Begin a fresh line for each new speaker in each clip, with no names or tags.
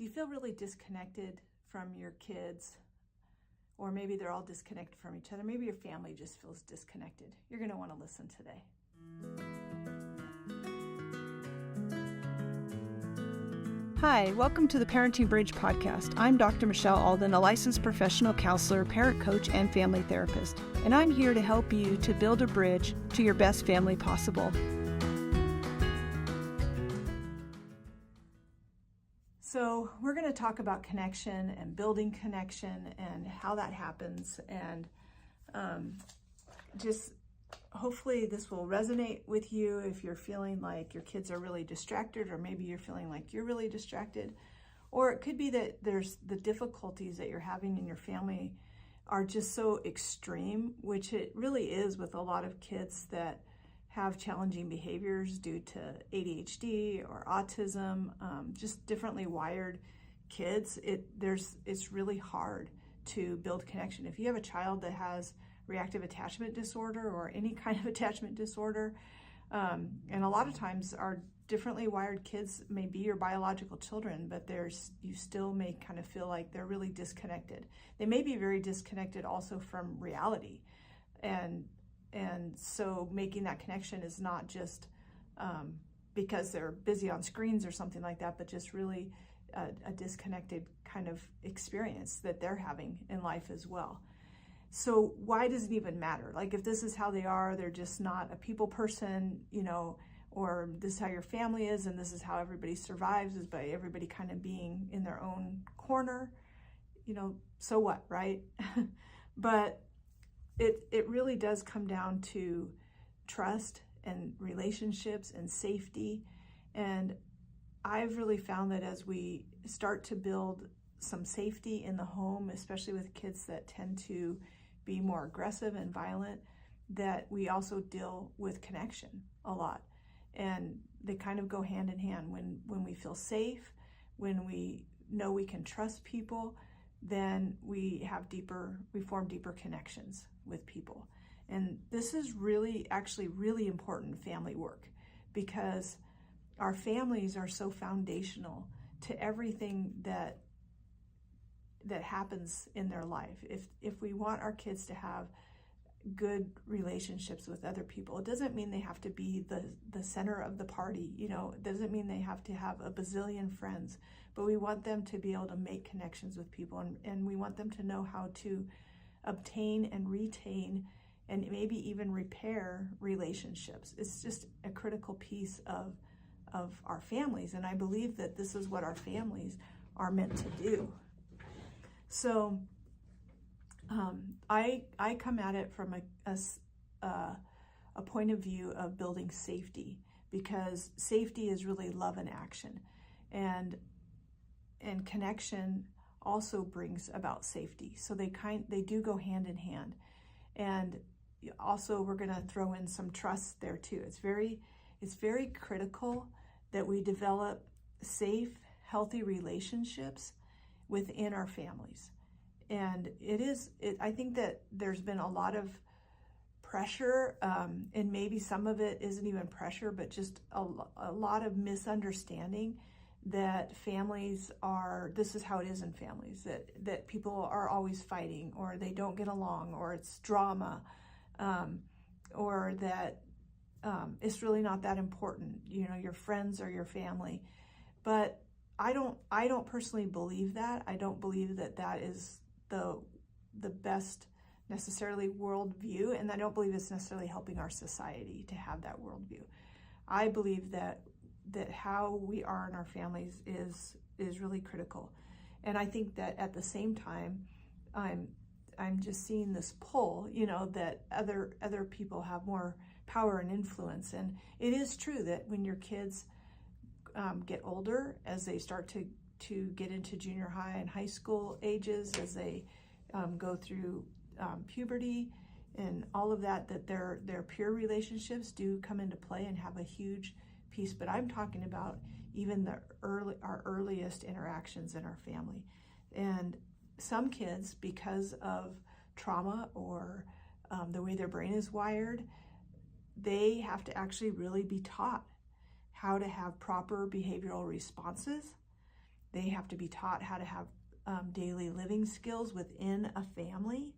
Do you feel really disconnected from your kids? Or maybe they're all disconnected from each other. Maybe your family just feels disconnected. You're going to want to listen today.
Hi, welcome to the Parenting Bridge podcast. I'm Dr. Michelle Alden, a licensed professional counselor, parent coach, and family therapist. And I'm here to help you to build a bridge to your best family possible.
So we're going to talk about connection and building connection and how that happens. And just hopefully this will resonate with you if you're feeling like your kids are really distracted, or maybe you're feeling like you're really distracted. Or it could be that there's the difficulties that you're having in your family are just so extreme, which it really is with a lot of kids that have challenging behaviors due to ADHD or autism, just differently wired kids. It's really hard to build connection. If you have a child that has reactive attachment disorder or any kind of attachment disorder, and a lot of times our differently wired kids may be your biological children, but you still may kind of feel like they're really disconnected. They may be very disconnected also from reality. And so making that connection is not just because they're busy on screens or something like that, but just really a disconnected kind of experience that they're having in life as well. So why does it even matter? Like if this is how they are, they're just not a people person, or this is how your family is and this is how everybody survives, is by everybody kind of being in their own corner, so what, right? But it really does come down to trust and relationships and safety. And I've really found that as we start to build some safety in the home, especially with kids that tend to be more aggressive and violent, that we also deal with connection a lot. And they kind of go hand in hand. When we feel safe, when we know we can trust people, then we form deeper connections with people. And this is actually really important family work, because our families are so foundational to everything that happens in their life. If we want our kids to have good relationships with other people, it doesn't mean they have to be the center of the party, it doesn't mean they have to have a bazillion friends, but we want them to be able to make connections with people, and we want them to know how to obtain and retain and maybe even repair relationships. It's just a critical piece of our families, and I believe that this is what our families are meant to do. So I come at it from a point of view of building safety, because safety is really love in action, and connection also brings about safety. So they do go hand in hand. And also we're going to throw in some trust there too. It's very critical that we develop safe, healthy relationships within our families. And I think that there's been a lot of pressure, and maybe some of it isn't even pressure, but just a lot of misunderstanding that this is how it is in families, that people are always fighting, or they don't get along, or it's drama, or that it's really not that important, your friends or your family. But I don't personally believe that. I don't believe that is the best necessarily worldview, and I don't believe it's necessarily helping our society to have that worldview. I believe that how we are in our families is really critical. And I think that at the same time, I'm just seeing this pull, that other people have more power and influence. And it is true that when your kids get older, as they start to get into junior high and high school ages, as they go through puberty and all of that their peer relationships do come into play and have a huge piece. But I'm talking about even our earliest interactions in our family. And some kids, because of trauma or the way their brain is wired, they have to actually really be taught how to have proper behavioral responses They have to be taught how to have daily living skills within a family.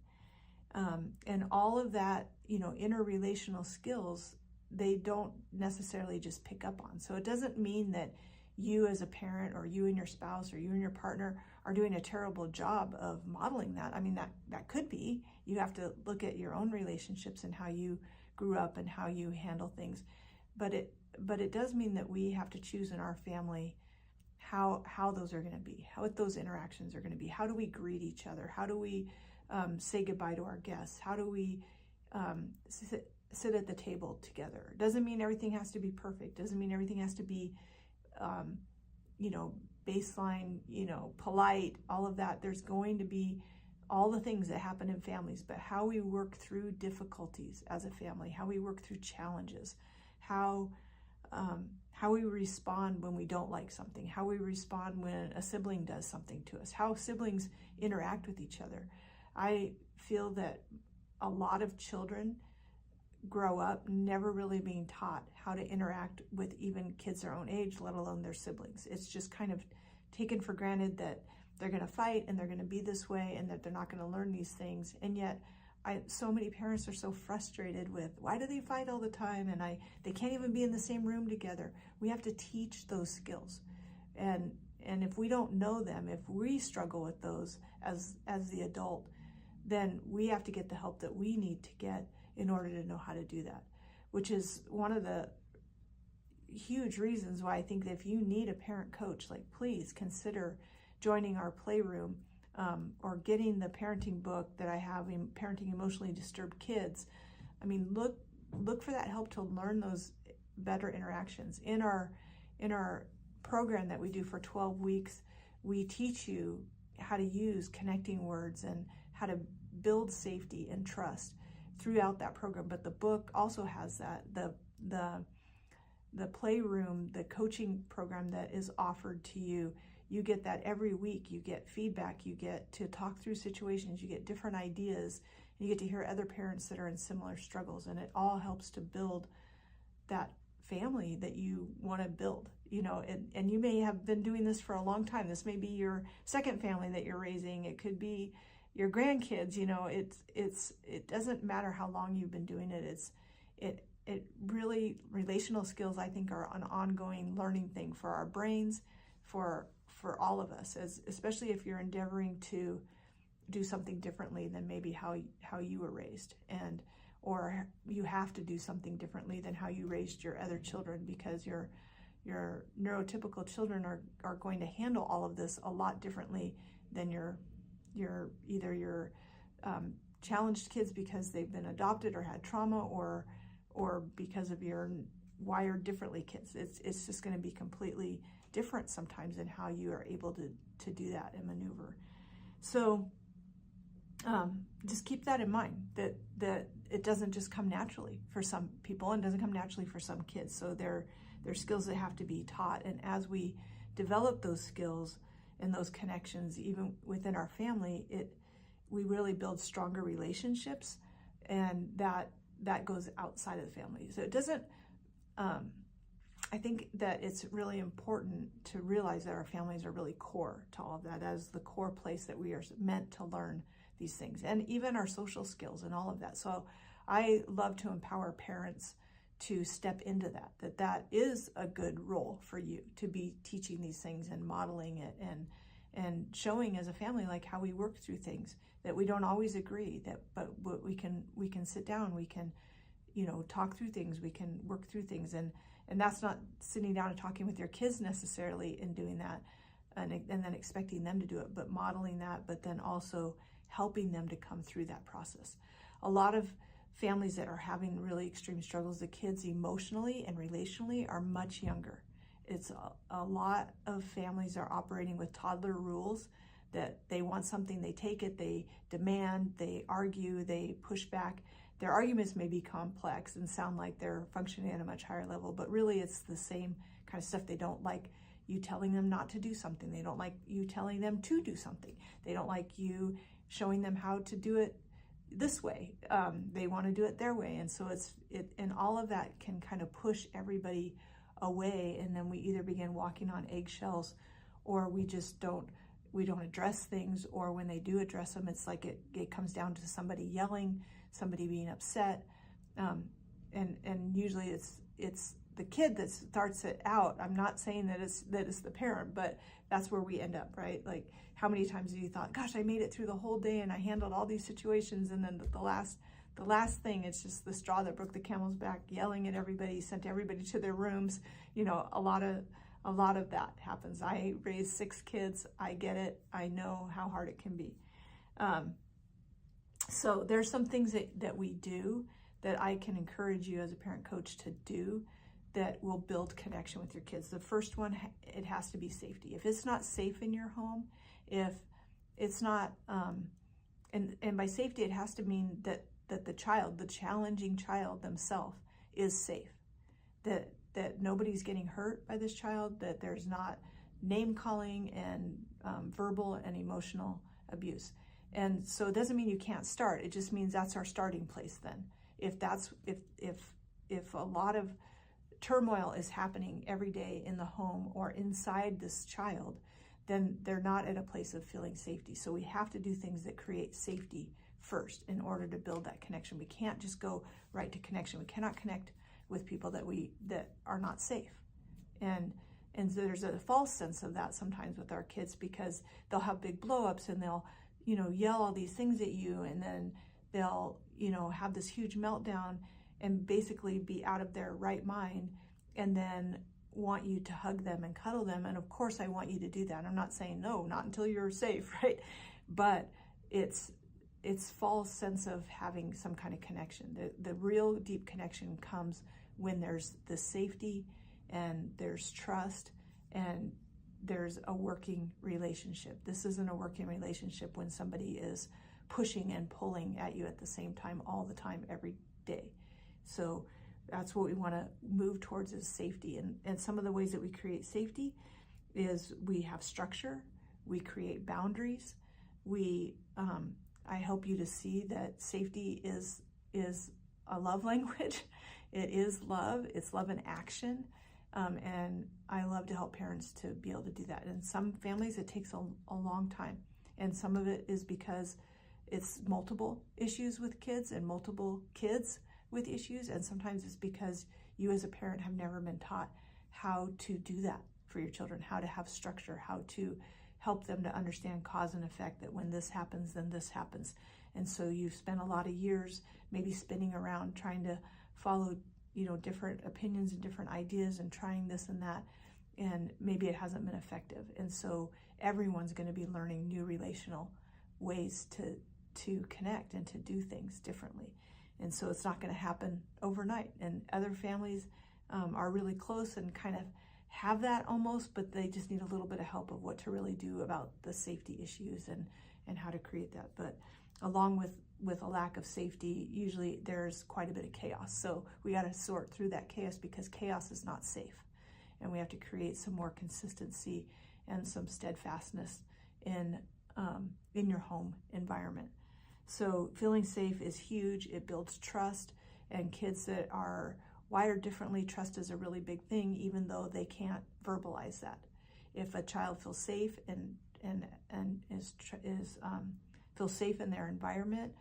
And all of that, interrelational skills, they don't necessarily just pick up on. So it doesn't mean that you as a parent or you and your spouse or you and your partner are doing a terrible job of modeling that. I mean, that could be. You have to look at your own relationships and how you grew up and how you handle things. But it does mean that we have to choose in our family how those are going to be, what those interactions are going to be. How do we greet each other? How do we say goodbye to our guests? How do we sit at the table together? Doesn't mean everything has to be perfect. Doesn't mean everything has to be, baseline, polite, all of that. There's going to be all the things that happen in families, but how we work through difficulties as a family, how we work through challenges, how we respond when we don't like something, how we respond when a sibling does something to us, how siblings interact with each other. I feel that a lot of children grow up never really being taught how to interact with even kids their own age, let alone their siblings. It's just kind of taken for granted that they're going to fight and they're going to be this way and that they're not going to learn these things. And yet so many parents are so frustrated with, why do they fight all the time? And they can't even be in the same room together. We have to teach those skills. And if we don't know them, if we struggle with those as the adult, then we have to get the help that we need to get in order to know how to do that, which is one of the huge reasons why I think that if you need a parent coach, like, please consider joining our playroom, or getting the parenting book that I have in Parenting Emotionally Disturbed Kids. I mean, look for that help to learn those better interactions. In our program that we do for 12 weeks, we teach you how to use connecting words and how to build safety and trust throughout that program. But the book also has that, the playroom, the coaching program that is offered to you. You get that every week. You get feedback. You get to talk through situations. You get different ideas. You get to hear other parents that are in similar struggles. And it all helps to build that family that you want to build. And you may have been doing this for a long time. This may be your second family that you're raising. It could be your grandkids. It doesn't matter how long you've been doing it. It really, relational skills, I think, are an ongoing learning thing for our brains, for all of us, especially if you're endeavoring to do something differently than maybe how you were raised, or you have to do something differently than how you raised your other children, because your neurotypical children are going to handle all of this a lot differently than your challenged kids because they've been adopted or had trauma, or because of your wired differently kids. It's just going to be completely different sometimes in how you are able to do that and maneuver. So just keep that in mind, that it doesn't just come naturally for some people and doesn't come naturally for some kids. So they're skills that have to be taught. And as we develop those skills and those connections, even within our family, we really build stronger relationships, and that goes outside of the family. So it doesn't, I think that it's really important to realize that our families are really core to all of that, as the core place that we are meant to learn these things, and even our social skills and all of that. So I love to empower parents to step into that is a good role for you, to be teaching these things and modeling it and showing as a family like how we work through things, that we don't always agree, but we can sit down, we can talk through things, we can work through things, and that's not sitting down and talking with your kids necessarily and doing that and then expecting them to do it, but modeling that, but then also helping them to come through that process. A lot of families that are having really extreme struggles, the kids emotionally and relationally are much younger. It's a lot of families are operating with toddler rules, that they want something, they take it, they demand, they argue, they push back. Their arguments may be complex and sound like they're functioning at a much higher level, but really it's the same kind of stuff. They don't like you telling them not to do something. They don't like you telling them to do something. They don't like you showing them how to do it this way. They want to do it their way. And so and all of that can kind of push everybody away. And then we either begin walking on eggshells, or we don't address things, or when they do address them, it's like it comes down to somebody yelling, somebody being upset, and usually it's the kid that starts it out. I'm not saying that it's the parent, but that's where we end up, right? Like, how many times have you thought, gosh, I made it through the whole day and I handled all these situations, and then the last thing, it's just the straw that broke the camel's back, yelling at everybody, sent everybody to their rooms. A lot of that happens. I raised 6 kids. I get it. I know how hard it can be. So there's some things that we do that I can encourage you as a parent coach to do that will build connection with your kids. The first one, it has to be safety. If it's not safe in your home, if it's not, and by safety, it has to mean that the child, the challenging child themselves, is safe, that nobody's getting hurt by this child, that there's not name calling and verbal and emotional abuse. And so it doesn't mean you can't start. It just means that's our starting place then. If a lot of turmoil is happening every day in the home or inside this child, then they're not at a place of feeling safety. So we have to do things that create safety first in order to build that connection. We can't just go right to connection. We cannot connect with people that are not safe. And so there's a false sense of that sometimes with our kids, because they'll have big blow-ups and they'll, yell all these things at you, and then they'll, have this huge meltdown and basically be out of their right mind, and then want you to hug them and cuddle them. And of course I want you to do that. I'm not saying no, not until you're safe, right? But it's false sense of having some kind of connection. The real deep connection comes when there's the safety and there's trust and there's a working relationship. This isn't a working relationship when somebody is pushing and pulling at you at the same time all the time, every day. So that's what we want to move towards, is safety. And some of the ways that we create safety is we have structure, we create boundaries, I help you to see that safety is a love language. It is love. It's love in action. And I love to help parents to be able to do that. In some families, it takes a long time. And some of it is because it's multiple issues with kids and multiple kids with issues. And sometimes it's because you as a parent have never been taught how to do that for your children, how to have structure, how to help them to understand cause and effect, that when this happens, then this happens. And so you've spent a lot of years maybe spinning around trying to follow, different opinions and different ideas and trying this and that, and maybe it hasn't been effective. And so everyone's going to be learning new relational ways to connect and to do things differently. And so it's not going to happen overnight. And other families are really close and kind of have that almost, but they just need a little bit of help of what to really do about the safety issues and how to create that. But along with a lack of safety, usually there's quite a bit of chaos. So we got to sort through that chaos, because chaos is not safe. And we have to create some more consistency and some steadfastness in your home environment. So feeling safe is huge. It builds trust, and kids that are wired differently, trust is a really big thing, even though they can't verbalize that. If a child feels safe and feels safe in their environment,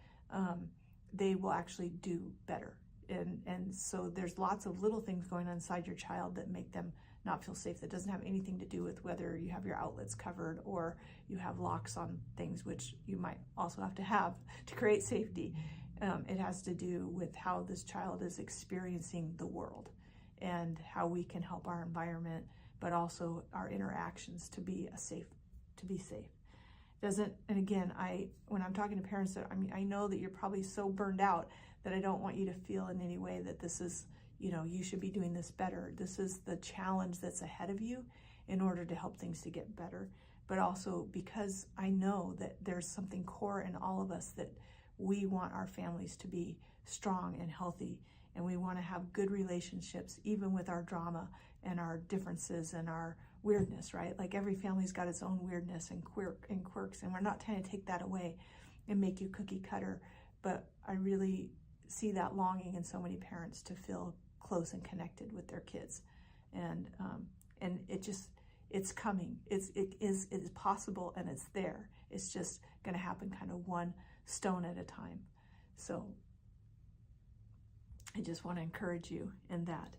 they will actually do better. And so there's lots of little things going on inside your child that make them not feel safe. That doesn't have anything to do with whether you have your outlets covered or you have locks on things, which you might also have to create safety. It has to do with how this child is experiencing the world and how we can help our environment, but also our interactions to be safe. And again, when I'm talking to parents, I know that you're probably so burned out that I don't want you to feel in any way that this is, you should be doing this better. This is the challenge that's ahead of you in order to help things to get better. But also because I know that there's something core in all of us, that we want our families to be strong and healthy, and we want to have good relationships, even with our drama and our differences and our weirdness, right? Like every family's got its own weirdness and quirks, and we're not trying to take that away and make you cookie cutter. But I really see that longing in so many parents to feel close and connected with their kids, and it's coming. It is possible, and it's there. It's just going to happen kind of one stone at a time. So I just want to encourage you in that.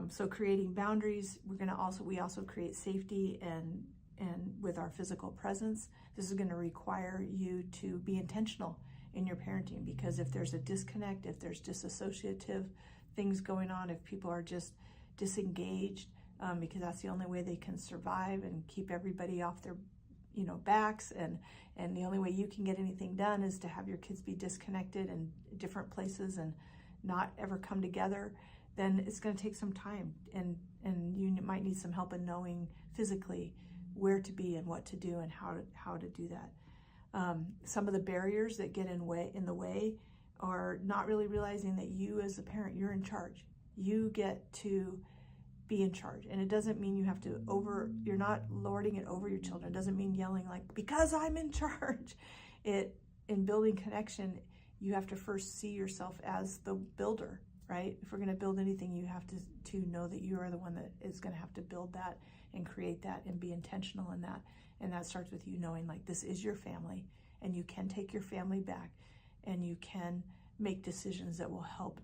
So creating boundaries, we also create safety and with our physical presence. This is going to require you to be intentional in your parenting, because if there's a disconnect, if there's disassociative things going on, if people are just disengaged, because that's the only way they can survive and keep everybody off their backs, and the only way you can get anything done is to have your kids be disconnected in different places and not ever come together, then it's going to take some time, and you might need some help in knowing physically where to be and what to do and how to do that. Some of the barriers that get in the way are not really realizing that you as a parent, you're in charge. You get to be in charge. And it doesn't mean you have to you're not lording it over your children. It doesn't mean yelling like, because I'm in charge. In building connection, you have to first see yourself as the builder, right? If we're going to build anything, you have to know that you are the one that is going to have to build that and create that and be intentional in that. And that starts with you knowing like this is your family, and you can take your family back, and you can make decisions that will help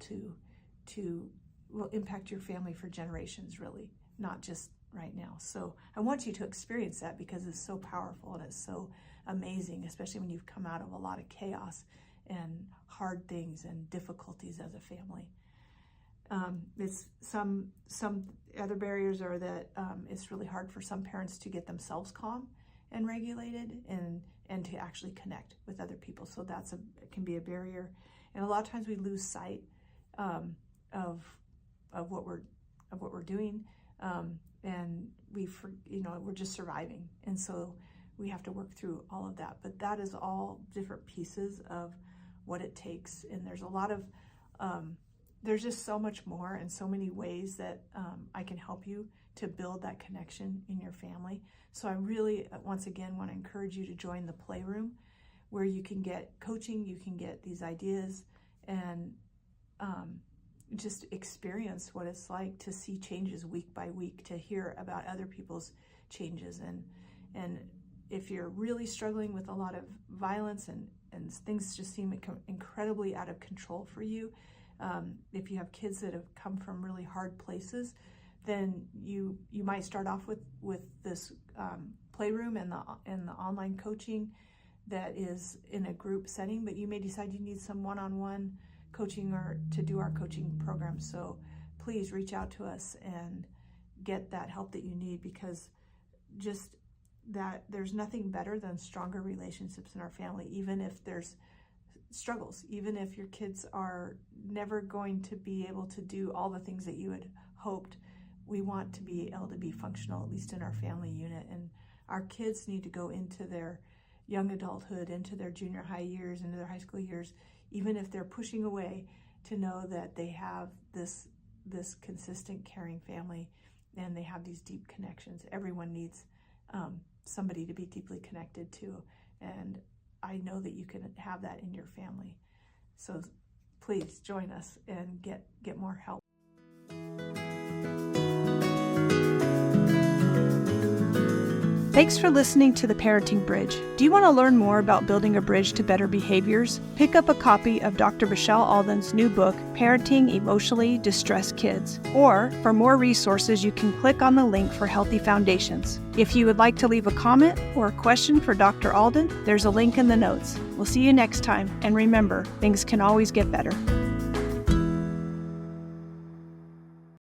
will impact your family for generations, really, not just right now. So I want you to experience that, because it's so powerful and it's so amazing, especially when you've come out of a lot of chaos and hard things and difficulties as a family. It's some other barriers are that it's really hard for some parents to get themselves calm and regulated and to actually connect with other people. So it can be a barrier, and a lot of times we lose sight of what we're doing, and we're just surviving, and so we have to work through all of that. But that is all different pieces of what it takes, and there's a lot of there's just so much more and so many ways that I can help you to build that connection in your family. So I really, once again, want to encourage you to join the Playroom, where you can get coaching, you can get these ideas, and just experience what it's like to see changes week by week, to hear about other people's changes. And if you're really struggling with a lot of violence and things just seem incredibly out of control for you, if you have kids that have come from really hard places, then you might start off with this Playroom and the online coaching that is in a group setting, but you may decide you need some one-on-one coaching or to do our coaching program. So please reach out to us and get that help that you need, because just that there's nothing better than stronger relationships in our family, even if there's struggles, even if your kids are never going to be able to do all the things that you had hoped. We want to be able to be functional, at least in our family unit. And our kids need to go into their young adulthood, into their junior high years, into their high school years, even if they're pushing away, to know that they have this consistent, caring family, and they have these deep connections. Everyone needs somebody to be deeply connected to, and I know that you can have that in your family. So please join us and get more help.
Thanks for listening to The Parenting Bridge. Do you want to learn more about building a bridge to better behaviors? Pick up a copy of Dr. Michelle Alden's new book, Parenting Emotionally Distressed Kids. Or, for more resources, you can click on the link for Healthy Foundations. If you would like to leave a comment or a question for Dr. Alden, there's a link in the notes. We'll see you next time, and remember, things can always get better.